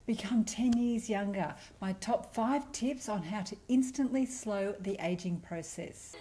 Become 10 years younger. My top 5 tips on how to instantly slow the aging process.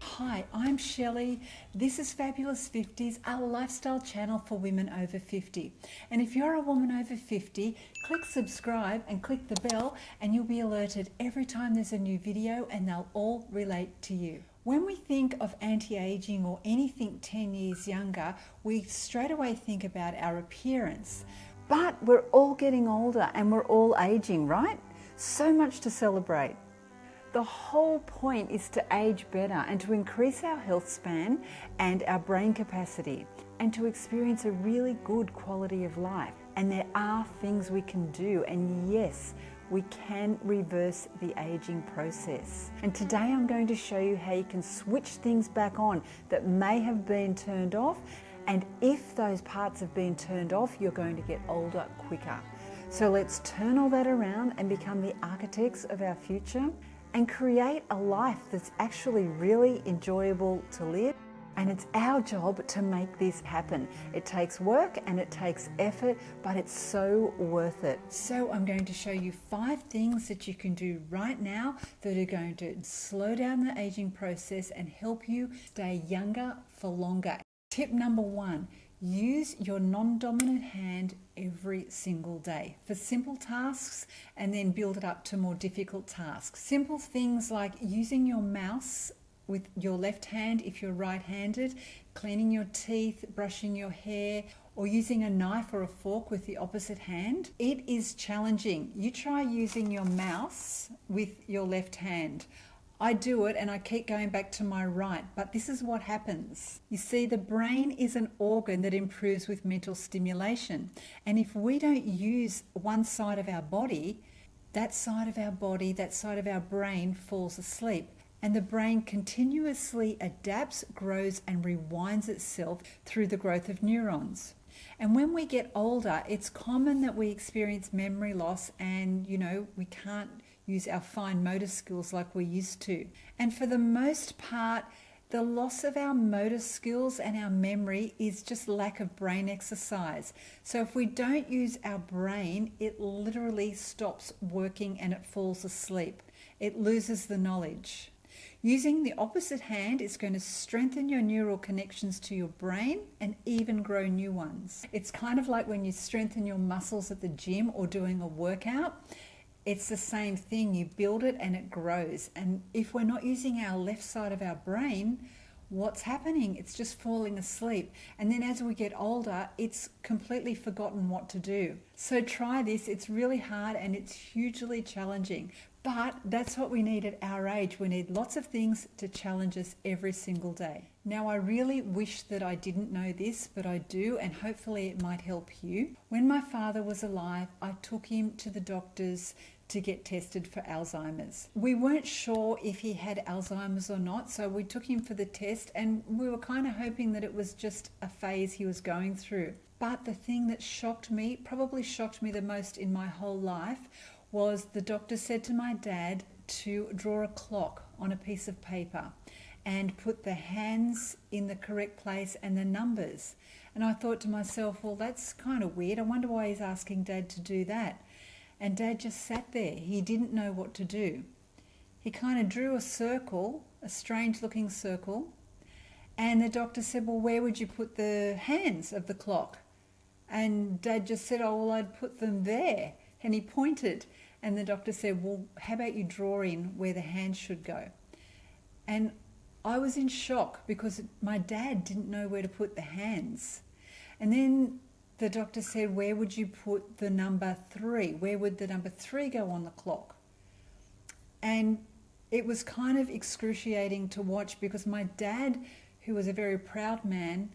Hi, I'm Shelley. This is Fabulous 50s, a lifestyle channel for women over 50. And if you're a woman over 50, click subscribe and click the bell and you'll be alerted every time there's a new video, and they'll all relate to you. When we think of anti-aging or anything 10 years younger, we straight away think about our appearance. But we're all getting older and we're all aging, right? So much to celebrate. The whole point is to age better and to increase our health span and our brain capacity, and to experience a really good quality of life. And there are things we can do, and yes, we can reverse the aging process. And today I'm going to show you how you can switch things back on that may have been turned off, and if those parts have been turned off, you're going to get older quicker. So let's turn all that around and become the architects of our future and create a life that's actually really enjoyable to live. And it's our job to make this happen. It takes work and it takes effort, but it's so worth it. So I'm going to show you 5 things that you can do right now that are going to slow down the aging process and help you stay younger for longer. Tip number 1, use your non-dominant hand every single day for simple tasks, and then build it up to more difficult tasks. Simple things like using your mouse with your left hand if you're right-handed, cleaning your teeth, brushing your hair, or using a knife or a fork with the opposite hand. It is challenging. You try using your mouse with your left hand. I do it and I keep going back to my right, but this is what happens. You see, the brain is an organ that improves with mental stimulation. And if we don't use one side of our body, that side of our brain falls asleep. And the brain continuously adapts, grows, and rewinds itself through the growth of neurons. And when we get older, it's common that we experience memory loss, and we can't use our fine motor skills like we used to. And for the most part, the loss of our motor skills and our memory is just lack of brain exercise. So if we don't use our brain, it literally stops working and it falls asleep. It loses the knowledge. Using the opposite hand is going to strengthen your neural connections to your brain and even grow new ones. It's kind of like when you strengthen your muscles at the gym or doing a workout. It's the same thing. You build it and it grows. And if we're not using our left side of our brain, what's happening? It's just falling asleep. And then as we get older, it's completely forgotten what to do. So try this. It's really hard and it's hugely challenging. But that's what we need at our age. We need lots of things to challenge us every single day. Now, I really wish that I didn't know this, but I do, and hopefully it might help you. When my father was alive, I took him to the doctors to get tested for Alzheimer's. We weren't sure if he had Alzheimer's or not, so we took him for the test, and we were kind of hoping that it was just a phase he was going through. But the thing that probably shocked me the most in my whole life, was the doctor said to my dad to draw a clock on a piece of paper and put the hands in the correct place and the numbers. And I thought to myself, well, that's kind of weird. I wonder why he's asking Dad to do that. And Dad just sat there. He didn't know what to do. He kind of drew a circle, a strange looking circle. And the doctor said, well, where would you put the hands of the clock? And Dad just said, oh, well, I'd put them there. And he pointed, and the doctor said, well, how about you draw in where the hands should go? And I was in shock because my dad didn't know where to put the hands. And then the doctor said, where would you put the number 3? Where would the number 3 go on the clock? And it was kind of excruciating to watch because my dad, who was a very proud man,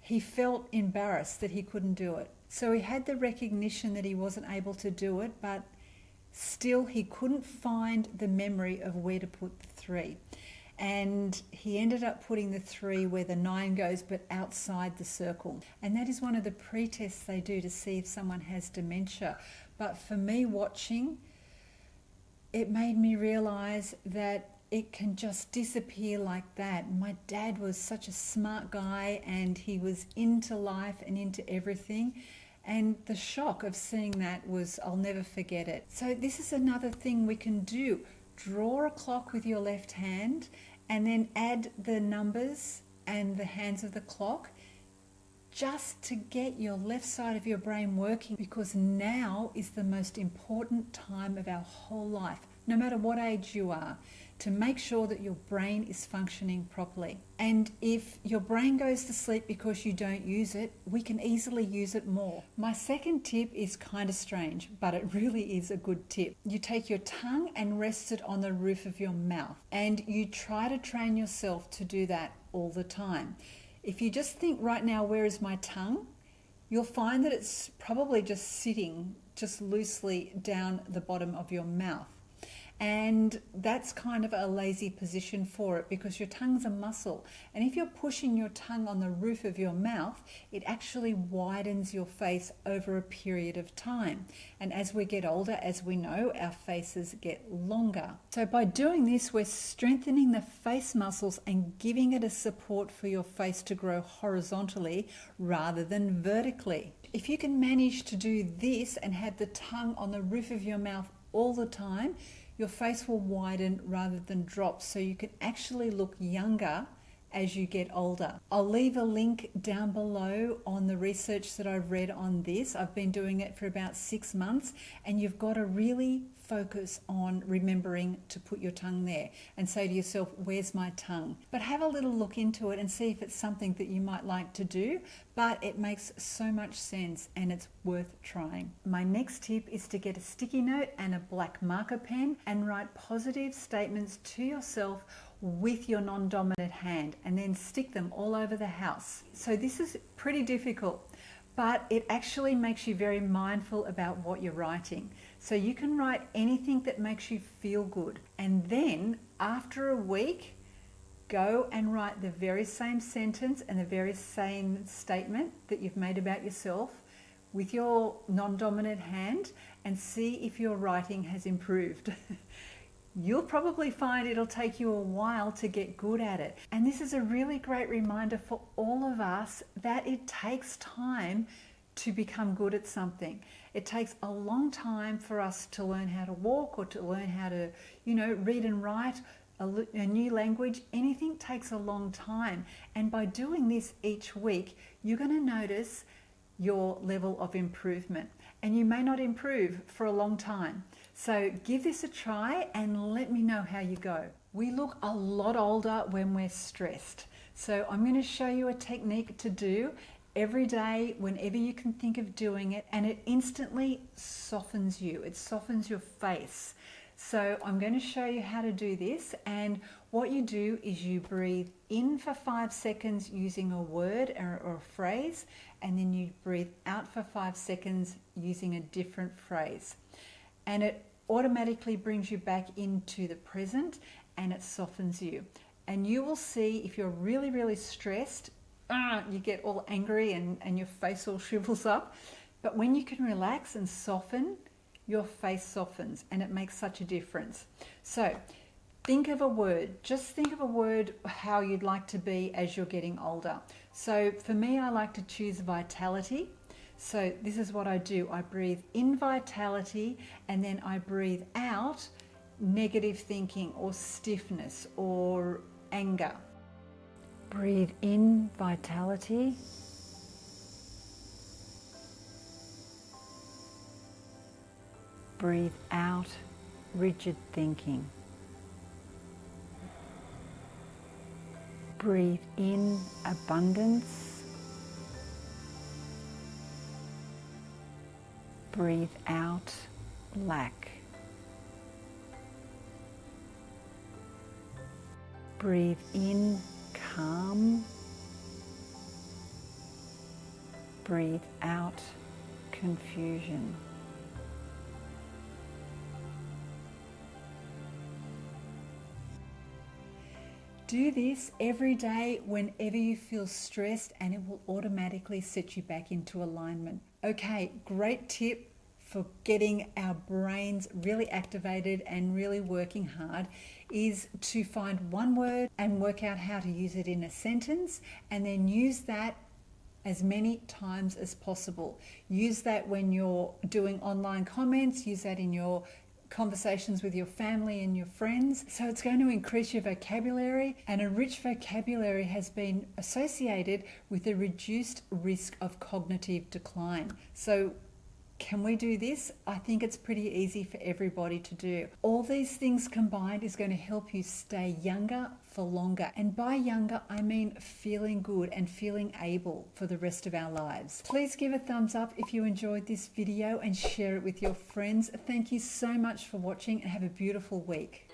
he felt embarrassed that he couldn't do it. So he had the recognition that he wasn't able to do it, but still he couldn't find the memory of where to put the 3. And he ended up putting the 3 where the 9 goes, but outside the circle. And that is one of the pre-tests they do to see if someone has dementia. But for me watching, it made me realize that it can just disappear like that. My dad was such a smart guy, and he was into life and into everything. And the shock of seeing that was, I'll never forget it. So this is another thing we can do. Draw a clock with your left hand and then add the numbers and the hands of the clock, just to get your left side of your brain working, because now is the most important time of our whole life, no matter what age you are, to make sure that your brain is functioning properly. And if your brain goes to sleep because you don't use it, we can easily use it more. My second tip is kind of strange, but it really is a good tip. You take your tongue and rest it on the roof of your mouth, and you try to train yourself to do that all the time. If you just think right now, where is my tongue? You'll find that it's probably just sitting just loosely down the bottom of your mouth. And that's kind of a lazy position for it, because your tongue's a muscle. And if you're pushing your tongue on the roof of your mouth, it actually widens your face over a period of time. And as we get older, as we know, our faces get longer. So by doing this, we're strengthening the face muscles and giving it a support for your face to grow horizontally rather than vertically. If you can manage to do this and have the tongue on the roof of your mouth all the time, your face will widen rather than drop, so you can actually look younger as you get older. I'll leave a link down below on the research that I've read on this. I've been doing it for about 6 months, and you've got to really focus on remembering to put your tongue there and say to yourself, where's my tongue? But have a little look into it and see if it's something that you might like to do. But it makes so much sense and it's worth trying. My next tip is to get a sticky note and a black marker pen and write positive statements to yourself with your non-dominant hand, and then stick them all over the house. So this is pretty difficult, but it actually makes you very mindful about what you're writing. So you can write anything that makes you feel good, and then after a week, go and write the very same sentence and the very same statement that you've made about yourself with your non-dominant hand, and see if your writing has improved. You'll probably find it'll take you a while to get good at it. And this is a really great reminder for all of us that it takes time to become good at something. It takes a long time for us to learn how to walk, or to learn how to, read and write a new language. Anything takes a long time. And by doing this each week, you're going to notice your level of improvement. And you may not improve for a long time. So give this a try and let me know how you go. We look a lot older when we're stressed. So I'm going to show you a technique to do every day whenever you can think of doing it, and it instantly softens you. It softens your face. So I'm going to show you how to do this, and what you do is you breathe in for 5 seconds using a word or a phrase, and then you breathe out for 5 seconds using a different phrase. And it automatically brings you back into the present, and it softens you. And you will see, if you're really, really stressed, you get all angry and your face all shrivels up. But when you can relax and soften, your face softens, and it makes such a difference. So think of a word. Just think of a word how you'd like to be as you're getting older. So for me, I like to choose vitality. So this is what I do. I breathe in vitality, and then I breathe out negative thinking or stiffness or anger. Breathe in vitality. Breathe out rigid thinking. Breathe in abundance. Breathe out lack. Breathe in calm. Breathe out confusion. Do this every day whenever you feel stressed, and it will automatically set you back into alignment. Okay, great tip for getting our brains really activated and really working hard is to find one word and work out how to use it in a sentence, and then use that as many times as possible. Use that when you're doing online comments, use that in your conversations with your family and your friends. So it's going to increase your vocabulary, and a rich vocabulary has been associated with a reduced risk of cognitive decline. So can we do this? I think it's pretty easy for everybody to do. All these things combined is going to help you stay younger for longer. And by younger, I mean feeling good and feeling able for the rest of our lives. Please give a thumbs up if you enjoyed this video and share it with your friends. Thank you so much for watching, and have a beautiful week.